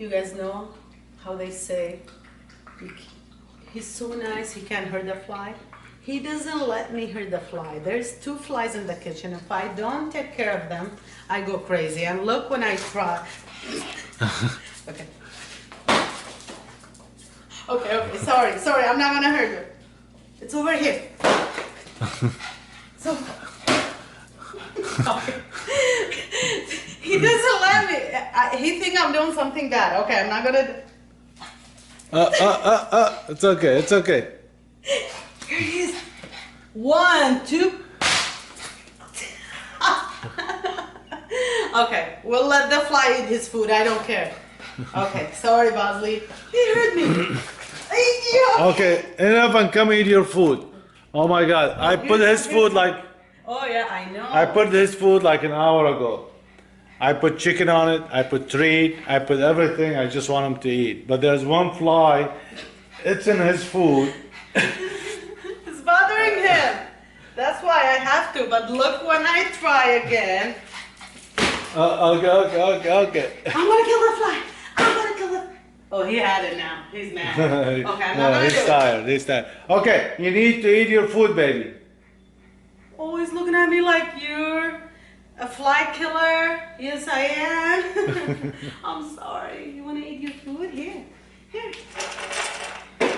You guys know how they say, he's so nice, he can't hurt the fly. He doesn't let me hurt the fly. There's 2 flies in the kitchen. If I don't take care of them, I go crazy. And look when I try. Okay. Okay, sorry, I'm not gonna hurt you. It's over here. So, okay. He doesn't let me. He think I'm doing something bad. Okay, I'm not gonna. It's okay, it's okay. Here he is. 1, 2. Okay, we'll let the fly eat his food. I don't care. Okay, sorry, Bosley. He hurt me. Okay, enough and come eat your food. Oh my God, I put his food like... Oh yeah, I know. I put his food like an hour ago. I put chicken on it, I put treat, I put everything, I just want him to eat. But there's one fly, it's in his food. It's bothering him. That's why I have to, but look when I try again. Okay. I'm gonna kill the fly. I'm gonna kill the... Oh, he had it now. He's mad. Okay, I'm not gonna he's do tired, he's tired. Okay, you need to eat your food, baby. Always looking at me like you're a fly killer. Yes, I am. I'm sorry. You want to eat your food? Here.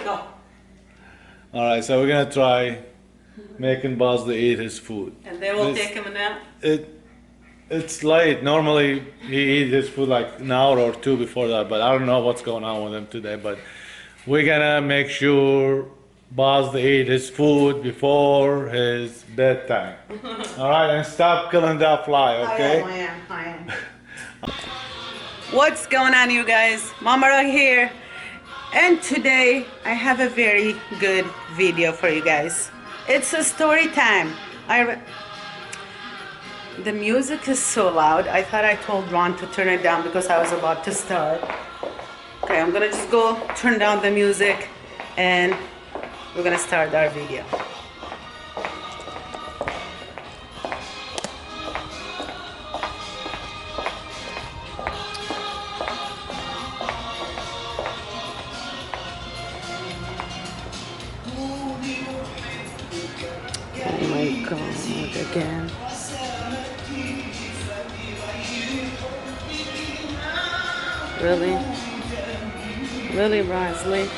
Go. Alright, so we're gonna try making Bosley eat his food. And they will take him a nap? It's late. Normally he eats his food like an hour or 2 before that, but I don't know what's going on with him today. But we're gonna make sure Bosley eat his food before his bedtime. Alright, and stop killing that fly, okay? I am. What's going on, you guys? Mama Rug here. And today I have a very good video for you guys. It's a story time. The music is so loud. I thought I told Ron to turn it down because I was about to start. Okay, I'm gonna just go turn down the music and we're gonna start our video. Oh my God, again. Really? Really, Bosley?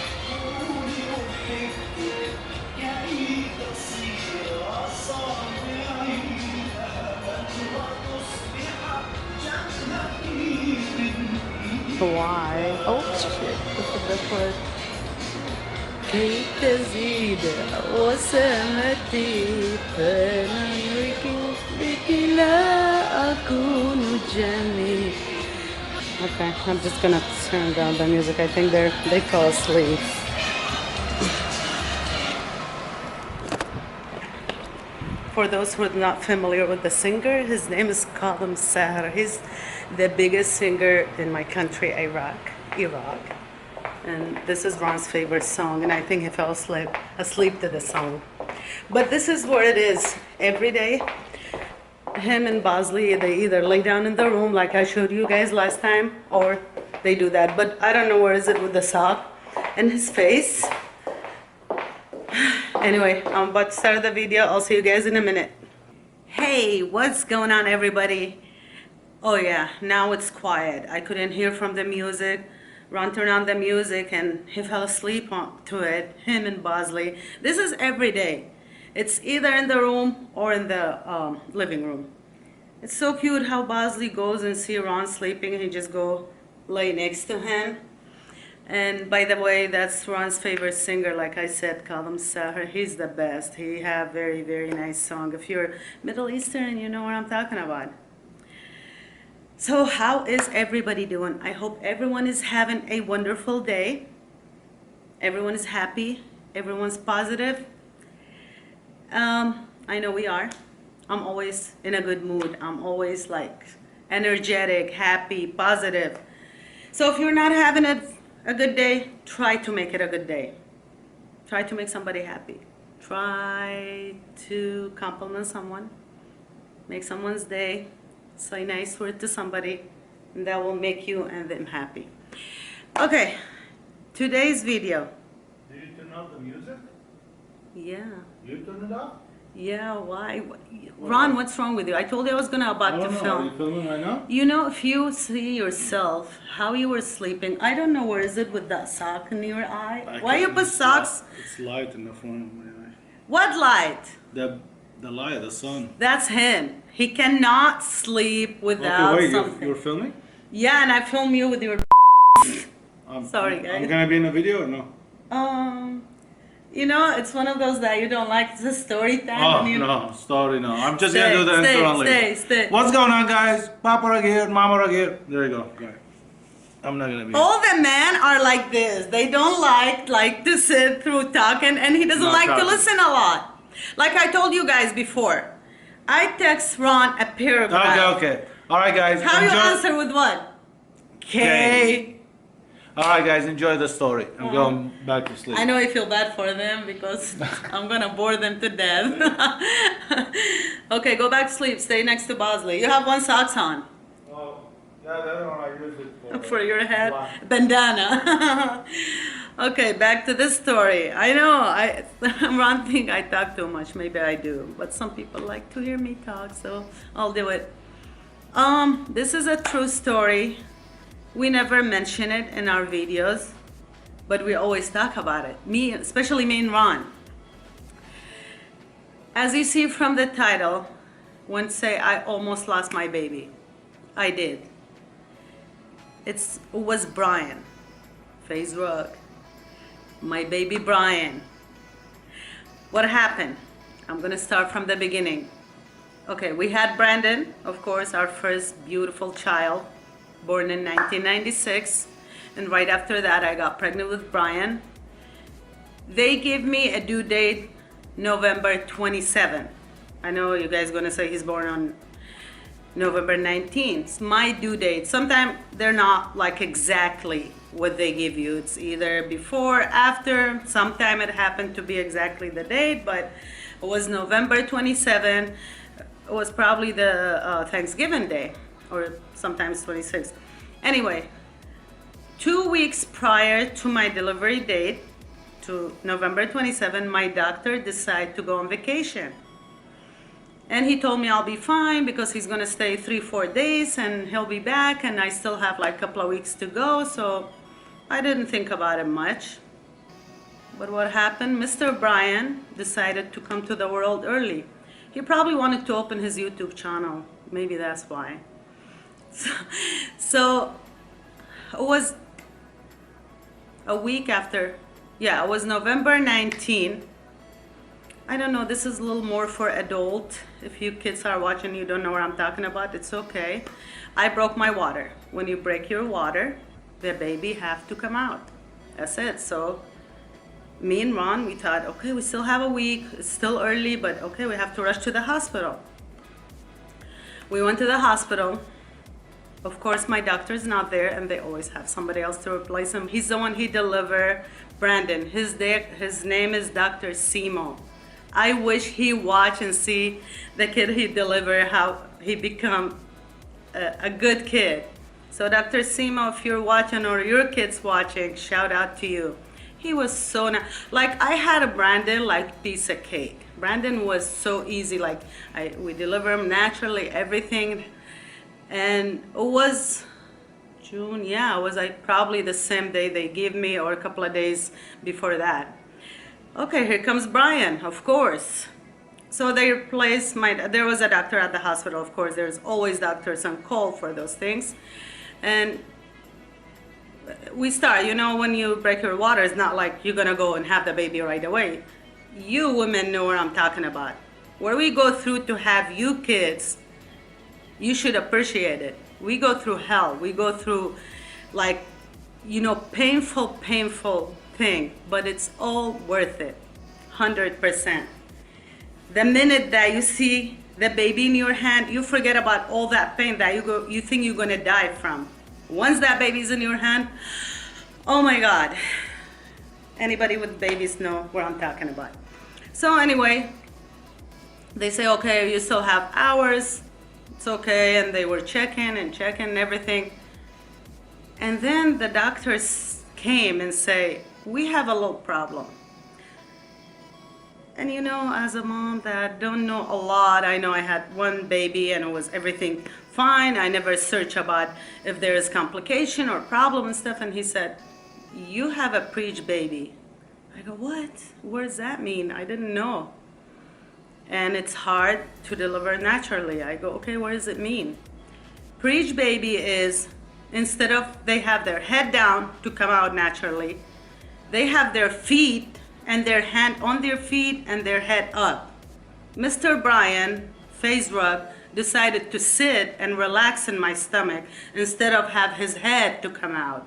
Why? Oh shit, look at the foot. كي تزيد وسامتي فأنا بك لا أكون جميل. Okay, I'm just gonna turn down the music. I think they fall asleep. For those who are not familiar with the singer, his name is Kalam Sahar. He's the biggest singer in my country, Iraq. And this is Ron's favorite song, and I think he fell asleep to the song. But this is what it is. Every day, him and Bosley, they either lay down in the room like I showed you guys last time, or they do that. But I don't know where is it with the sock and his face. Anyway, I'm about to start the video. I'll see you guys in a minute. Hey, what's going on, everybody? Oh yeah, now it's quiet. I couldn't hear from the music. Ron turned on the music and he fell asleep to it, him and Bosley. This is every day. It's either in the room or in the living room. It's so cute how Bosley goes and see Ron sleeping and he just go lay next to him. And by the way, that's Ron's favorite singer, like I said, Kalam Sahar. He's the best. He have very, very nice song. If you're Middle Eastern, you know what I'm talking about. So how is everybody doing? I hope everyone is having a wonderful day. Everyone is happy. Everyone's positive. I know we are. I'm always in a good mood. I'm always like energetic, happy, positive. So if you're not having a good day, try to make it a good day. Try to make somebody happy. Try to compliment someone. Make someone's day. Say a nice word to somebody, and that will make you and them happy. Okay, today's video. Did you turn off the music? Yeah. You turned it off? Yeah, why? Ron, what's wrong with you? I told you I was gonna I about to don't know. Are film. you filming right now? You know, if you see yourself, how you were sleeping, I don't know where is it with that sock in your eye. Why you put socks? It's light in the front of my eye. What light? The light, the sun. That's him. He cannot sleep without Okay, wait, something. you're filming? Yeah, and I film you with your. Sorry, I'm guys. gonna be in the video or no? You know, it's one of those that you don't like. It's a story time. Oh, and you no, sorry, no. I'm just Stay, gonna do the stay, intro later. stay. What's going on, guys? Papa Rug here, Mama Rug here. There you go. Right. I'm not gonna be. All the men are like this. They don't like to sit through talking, and he doesn't Not like to talking. listen a lot. Like I told you guys before, I text Ron a paragraph. Okay. All right, guys. How you enjoy. answer with what? K. All right, guys. Enjoy the story. I'm going back to sleep. I know I feel bad for them because I'm gonna bore them to death. Okay, go back to sleep. Stay next to Bosley. You have one socks on. Oh, yeah, the other one I use it For your head, Black. bandana. Okay, back to this story. I know Ron think I talk too much. Maybe I do, but some people like to hear me talk, so I'll do it. This is a true story. We never mention it in our videos, but we always talk about it. Me, especially me and Ron. As you see from the title, one say I almost lost my baby. I did. It was Brian, FaZe Rug, my baby Brian. What happened? I'm gonna start from the beginning. Okay, we had Brandon, of course, our first beautiful child, born in 1996, and right after that I got pregnant with Brian. They gave me a due date November 27. I know you guys gonna say he's born on November 19th. It's my due date. Sometimes they're not like exactly what they give you. It's either before, after. Sometime it happened to be exactly the date, but it was November 27. It was probably the Thanksgiving Day, or sometimes 26. Anyway, 2 weeks prior to my delivery date, to November 27, my doctor decided to go on vacation. And he told me I'll be fine because he's gonna stay 3-4 days and he'll be back, and I still have like a couple of weeks to go, so I didn't think about it much. But what happened? Mr. Brian decided to come to the world early. He probably wanted to open his YouTube channel. Maybe that's why. So it was a week after. Yeah, it was November 19. I don't know, this is a little more for adult. If you kids are watching, you don't know what I'm talking about, it's okay. I broke my water. When you break your water, the baby have to come out. That's it. So me and Ron, we thought, okay, we still have a week. It's still early, but okay, we have to rush to the hospital. We went to the hospital. Of course, my doctor's not there, and they always have somebody else to replace him. He's the one he delivered, Brandon. His name is Dr. Simo. I wish he watch and see the kid he delivered, how he become a good kid. So Dr. Simo, if you're watching or your kid's watching, shout out to you. He was so nice. Like I had a Brandon like piece of cake. Brandon was so easy. Like we deliver him naturally, everything. And it was June, yeah, it was like probably the same day they gave me or a couple of days before that. Okay, here comes Brian, of course. So they replaced there was a doctor at the hospital, of course. There's always doctors on call for those things. And we start, you know, when you break your water, it's not like you're gonna go and have the baby right away. You women know what I'm talking about. Where we go through to have you kids, you should appreciate it. We go through hell. We go through like, you know, painful thing, but it's all worth it, 100%. The minute that you see the baby in your hand, you forget about all that pain that you think you're gonna die from. Once that baby's in your hand, oh my God. Anybody with babies know what I'm talking about. So anyway, they say, okay, you still have hours, it's okay, and they were checking and everything. And then the doctors came and say, we have a little problem. And you know, as a mom that don't know a lot, I know I had one baby and it was everything fine. I never search about if there is complication or problem and stuff. And he said, you have a preach baby. I go, what? What does that mean? I didn't know. And it's hard to deliver naturally. I go, okay, what does it mean? Preach baby is, instead of they have their head down to come out naturally, they have their feet and their hand on their feet and their head up. Mr. Brian, FaZe Rug, decided to sit and relax in my stomach instead of have his head to come out.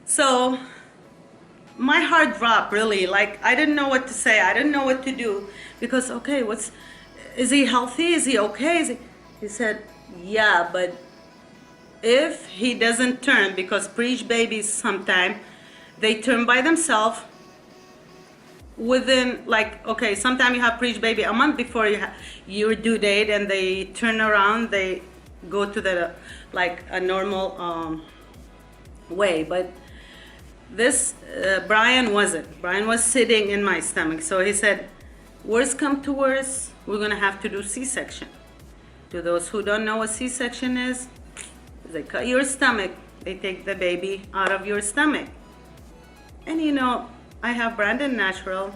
So my heart dropped really, like I didn't know what to say. I didn't know what to do because, okay, is he healthy? Is he okay? He said, yeah, but if he doesn't turn, because preach babies sometimes, they turn by themselves within, like, okay, sometimes you have preach baby a month before your due date and they turn around, they go to the, like a normal way. But this, Brian wasn't. Brian was sitting in my stomach. So he said, worst come to worst, we're gonna have to do C-section. To those who don't know what C-section is, they cut your stomach, they take the baby out of your stomach. And you know, I have Brandon natural,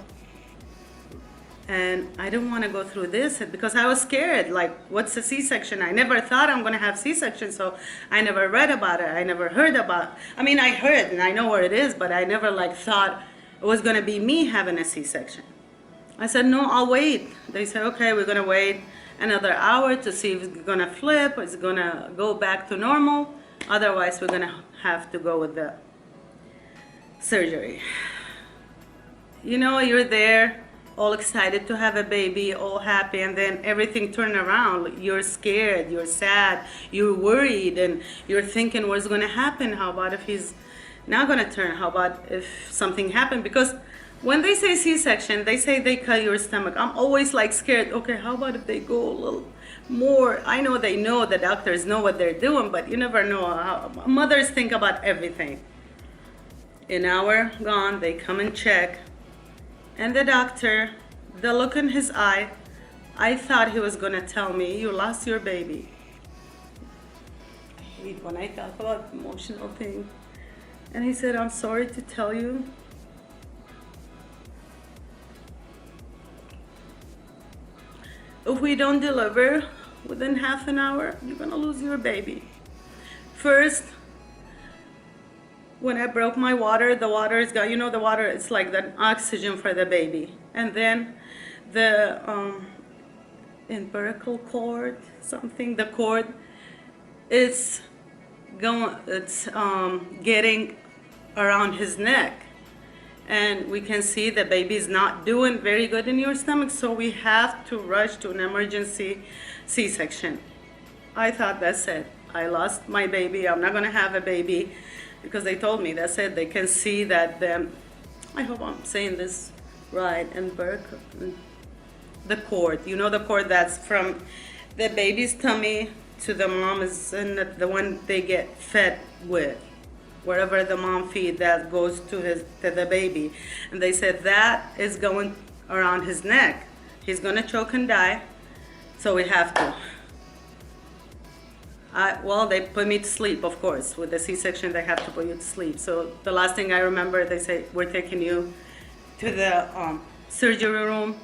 and I didn't want to go through this because I was scared. Like, what's a C-section? I never thought I'm going to have C-section, so I never read about it. I never heard about it. I mean, I heard and I know where it is, but I never like thought it was going to be me having a C-section. I said, no, I'll wait. They said, okay, we're going to wait another hour to see if it's going to flip, or it's going to go back to normal. Otherwise, we're going to have to go with the surgery. You know, you're there, all excited to have a baby, all happy, and then everything turned around. You're scared, you're sad, you're worried, and you're thinking what's going to happen. How about if he's not going to turn? How about if something happened? Because when they say C-section, they say they cut your stomach. I'm always like scared. Okay, how about if they go a little more? I know they know, the doctors know what they're doing, but you never know how mothers think about everything. An hour gone, they come and check. And the doctor, the look in his eye, I thought he was gonna tell me, you lost your baby. I hate when I talk about emotional things. And he said, I'm sorry to tell you, if we don't deliver within half an hour, you're gonna lose your baby. First, when I broke my water, the water is got, you know, the water, it's like the oxygen for the baby. And then the umbilical cord, something, the cord, it's getting around his neck. And we can see the baby's not doing very good in your stomach, so we have to rush to an emergency C-section. I thought, that's it. I lost my baby. I'm not gonna have a baby. Because they told me, that's it, they can see that I hope I'm saying this right, and the cord, you know, the cord that's from the baby's tummy to the mom is in the one they get fed with. Wherever the mom feed, that goes to the baby. And they said that is going around his neck. He's gonna choke and die, so we have to. Well, they put me to sleep, of course. With the C-section, they have to put you to sleep. So the last thing I remember, they say, we're taking you to the surgery room,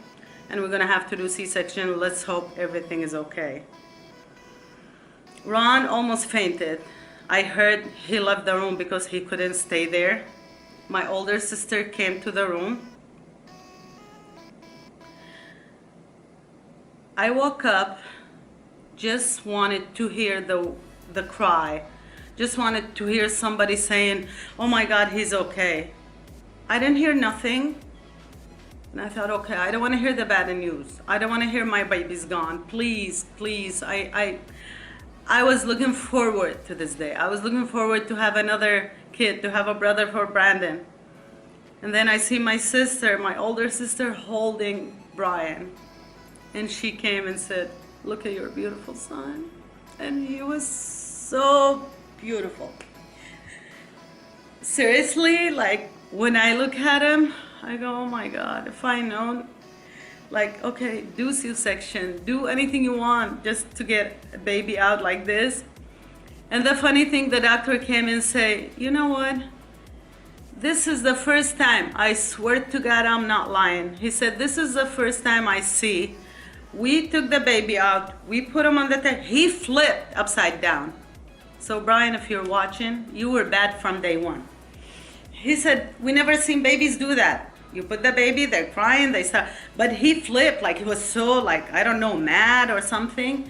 and we're gonna have to do C-section. Let's hope everything is okay. Ron almost fainted. I heard he left the room because he couldn't stay there. My older sister came to the room. I woke up, just wanted to hear the cry. Just wanted to hear somebody saying, oh my God, he's okay. I didn't hear nothing. And I thought, okay, I don't want to hear the bad news. I don't want to hear my baby's gone. Please, please. I was looking forward to this day. I was looking forward to have another kid, to have a brother for Brandon. And then I see my sister, my older sister, holding Brian. And she came and said, look at your beautiful son. And he was so beautiful. seriously, like when I look at him, I go, oh my God, if I known, like, okay, do C-section, do anything you want just to get a baby out like this. And the funny thing, the doctor came and say, you know what? This is the first time, I swear to God, I'm not lying. He said, this is the first time I see. We took the baby out, we put him on the table, he flipped upside down. So Brian, if you're watching, you were bad from day one. He said, we never seen babies do that. You put the baby, they're crying, they start, but he flipped, like he was so, like, I don't know, mad or something.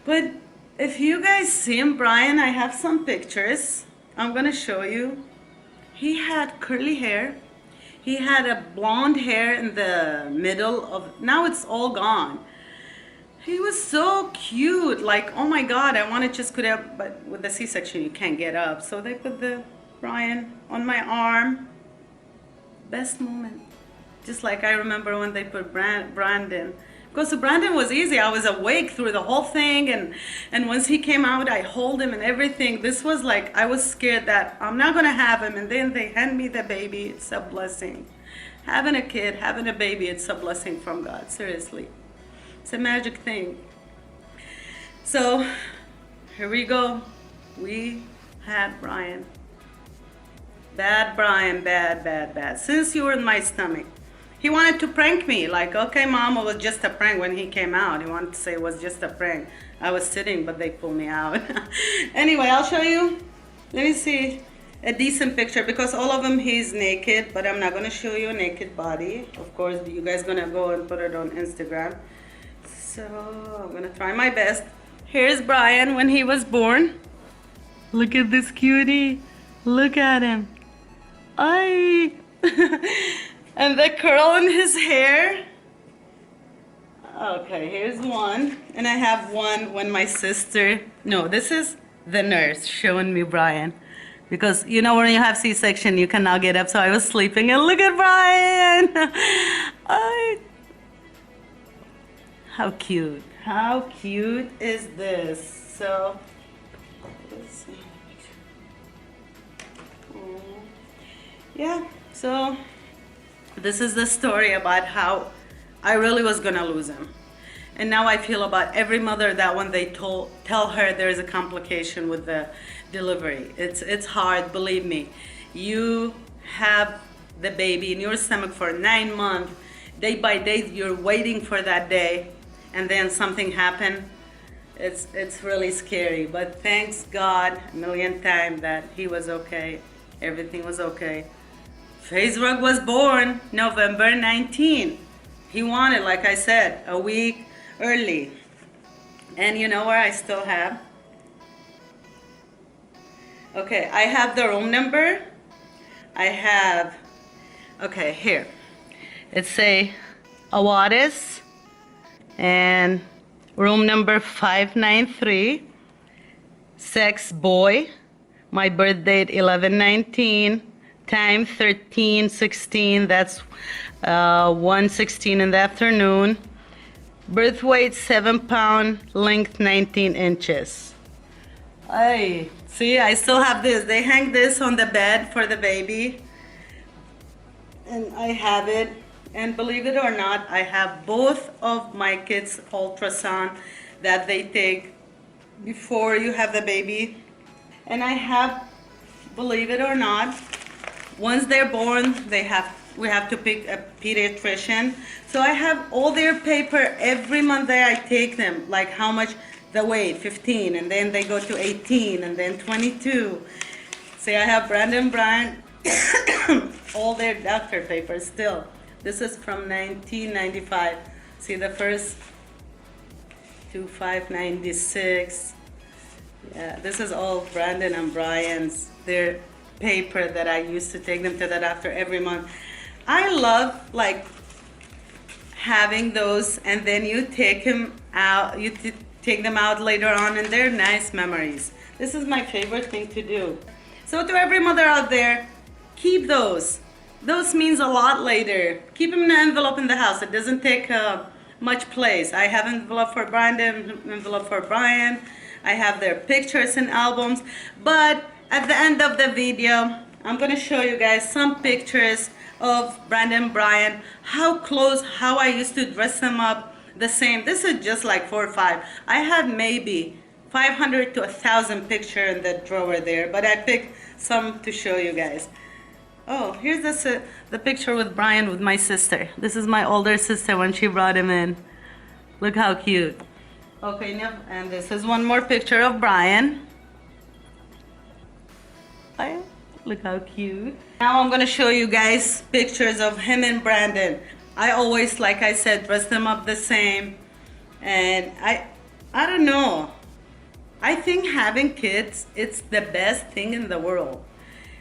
But if you guys see him, Brian, I have some pictures. I'm gonna show you. He had curly hair. He had a blonde hair in the middle of, now it's all gone. He was so cute, like, oh my God, I want to just get up, but with the C-section you can't get up. So they put the Brian on my arm. Best moment. Just like I remember when they put Brandon. Because Brandon was easy. I was awake through the whole thing, and once he came out, I hold him and everything. This was like, I was scared that I'm not gonna have him, and then they hand me the baby. It's a blessing. Having a kid, having a baby, it's a blessing from God, seriously. It's a magic thing. So, here we go. We had Brian. Bad Brian, bad, bad, bad. Since you were in my stomach. He wanted to prank me, like, okay, Mom, it was just a prank when he came out. He wanted to say it was just a prank. I was sitting, but they pulled me out. Anyway, I'll show you. Let me see a decent picture, because all of them he's naked, but I'm not gonna show you a naked body. Of course, you guys gonna go and put it on Instagram. So I'm gonna try my best. Here's Brian when he was born. Look at this cutie. Look at him. Ay. And the curl in his hair. Okay, here's one. And I have one when my sister, no, this is the nurse showing me Brian. Because you know when you have C-section, you cannot get up. So I was sleeping and look at Brian. How cute. How cute is this? So, let's see. Yeah, so this is the story about how I really was gonna lose him. And now I feel about every mother that when they tell her there's a complication with the delivery. It's hard, believe me. You have the baby in your stomach for 9 months. Day by day, you're waiting for that day, and then something happened. It's really scary. But thanks God a million times that he was okay. Everything was okay. FaZe Rug was born November 19. He wanted, like I said, a week early. And you know where I still have? Okay, I have the room number. I have, okay, here. It's a Brawadis and room number 593. Sex boy. My birth date 11/19. Time 13:16. That's 1:16 in the afternoon. Birth weight 7 pounds. Length 19 inches. Ay, see, I still have this. They hang this on the bed for the baby. And I have it. And believe it or not, I have both of my kids' ultrasound that they take before you have the baby. And I have, believe it or not, once they're born, we have to pick a pediatrician. So I have all their paper every month that I take them, like how much the weight, 15, and then they go to 18, and then 22. See, I have Brandon Bryant, all their doctor papers still. This is from 1995. See the first 2596. Yeah, this is all Brandon and Brian's, their paper that I used to take them to the doctor every month. I love like having those, and then you take them out, take them out later on, and they're nice memories. This is my favorite thing to do. So to every mother out there, keep those. Those means a lot later. Keep them in an envelope in the house. It doesn't take much place. I have an envelope for Brandon, envelope for Brian. I have their pictures and albums. But At the end of the video, I'm gonna show you guys some pictures of Brandon Brian, how close, how I used to dress them up the same. This is just like 4 or 5. I have maybe 500 to 1,000 pictures in the drawer there, but I picked some to show you guys. Oh, here's the picture with Brian with my sister. This is my older sister when she brought him in. Look how cute. Okay, now, and this is one more picture of Brian. Look how cute. Now I'm gonna show you guys pictures of him and Brandon. I always, like I said, dress them up the same. And I don't know. I think having kids, it's the best thing in the world.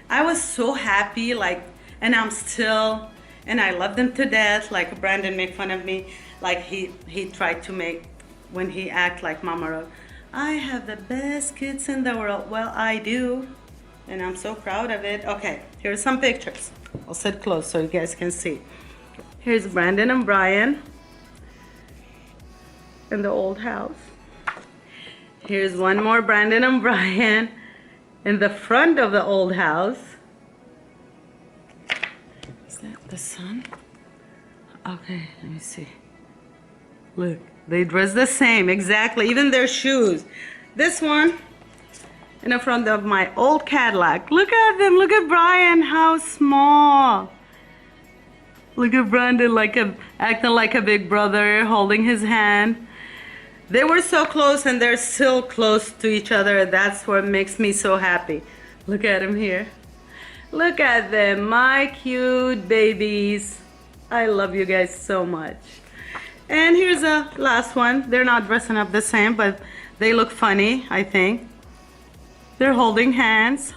I was so happy, like, and I'm still, and I love them to death. Like Brandon made fun of me, like he tried to make, when he act like Mama Rug, I have the best kids in the world. Well, I do, and I'm so proud of it. Okay, here's some pictures. I'll sit close so you guys can see. Here's Brandon and Brian in the old house. Here's one more Brandon and Brian in the front of the old house. Is that the sun? Okay, let me see. Look, they dress the same, exactly, even their shoes. This one in the front of my old Cadillac. Look at them, look at Brian, how small. Look at Brandon acting like a big brother, holding his hand. They were so close and they're still close to each other. That's what makes me so happy. Look at them here. Look at them, my cute babies. I love you guys so much. And here's the last one. They're not dressing up the same, but they look funny, I think. They're holding hands.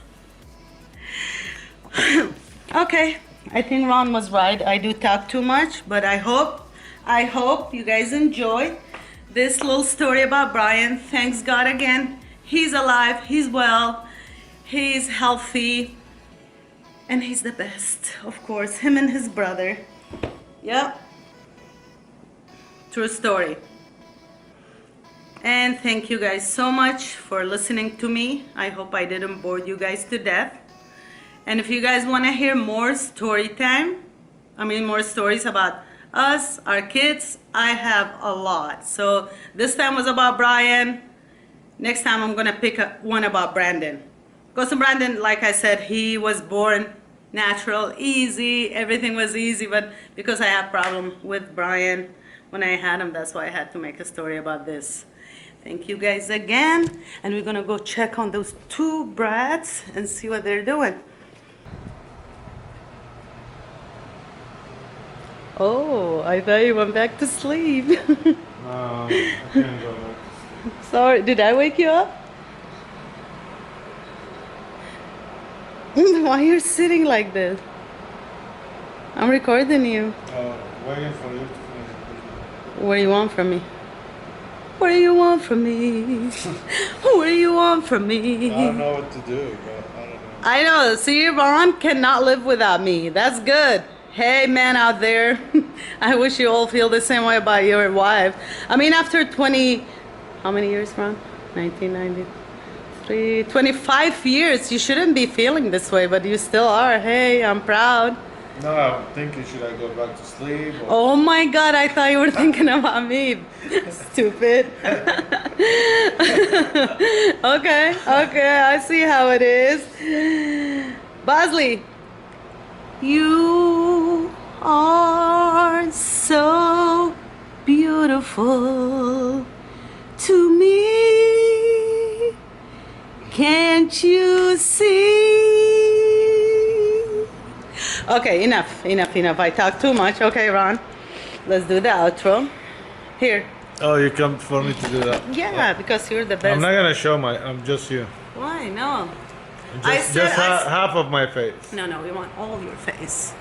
Okay, I think Ron was right. I do talk too much, but I hope you guys enjoy this little story about Brian. Thanks God again. He's alive, he's well, he's healthy, and he's the best, of course. Him and his brother. Yep. True story. And thank you guys so much for listening to me. I hope I didn't bore you guys to death. And if you guys want to hear more story time, more stories about us, our kids, I have a lot. So this time was about Brian. Next time I'm gonna pick one about Brandon. Because Brandon, like I said, he was born natural, easy, everything was easy, but because I have problem with Brian when I had him, that's why I had to make a story about this. Thank you guys again, and we're gonna go check on those 2 brats and see what they're doing. Oh, I thought you went back to sleep. I can't go back. Sorry, did I wake you up? Why are you sitting like this? I'm recording you. Waiting for you to finish. What do you want from me? What do you want from me? What do you want from me? I don't know what to do, but I don't know. I know. See, Ron cannot live without me. That's good. Hey, man out there. I wish you all feel the same way about your wife. After 20... How many years, Ron? 1993... 25 years. You shouldn't be feeling this way, but you still are. Hey, I'm proud. No, I'm thinking, should I go back to sleep? Or... Oh my God, I thought you were thinking about me. Stupid. Okay, I see how it is. Bosley, you are so beautiful to me. Can't you see? Okay, enough. I talk too much. Okay, Ron, let's do the outro. Here. Oh, you come for me to do that? Yeah, because you're the best. I'm not gonna show I'm just you. Why? No. Just half of my face. No, we want all your face.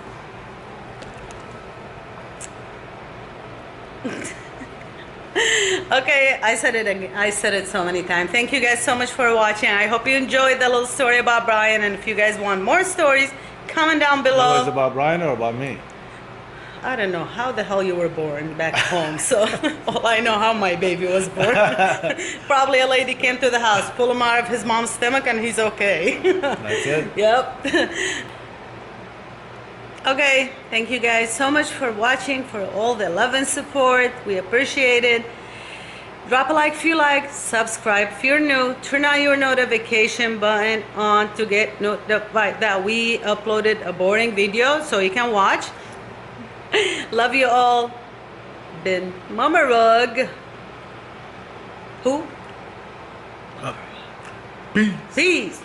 Okay, I said it again. I said it so many times. Thank you guys so much for watching. I hope you enjoyed the little story about Brian. And if you guys want more stories, comment down below. Was it about Brian or about me? I don't know how the hell you were born back home. So all I know how my baby was born. Probably a lady came to the house, pull him out of his mom's stomach, and he's okay. That's it. Yep. Okay, thank you guys so much for watching, for all the love and support. We appreciate it. Drop a like if you like, subscribe if you're new, turn on your notification button on to get notified that we uploaded a boring video so you can watch. Love you all. Been Mama Rug. Who? Peace. Peace.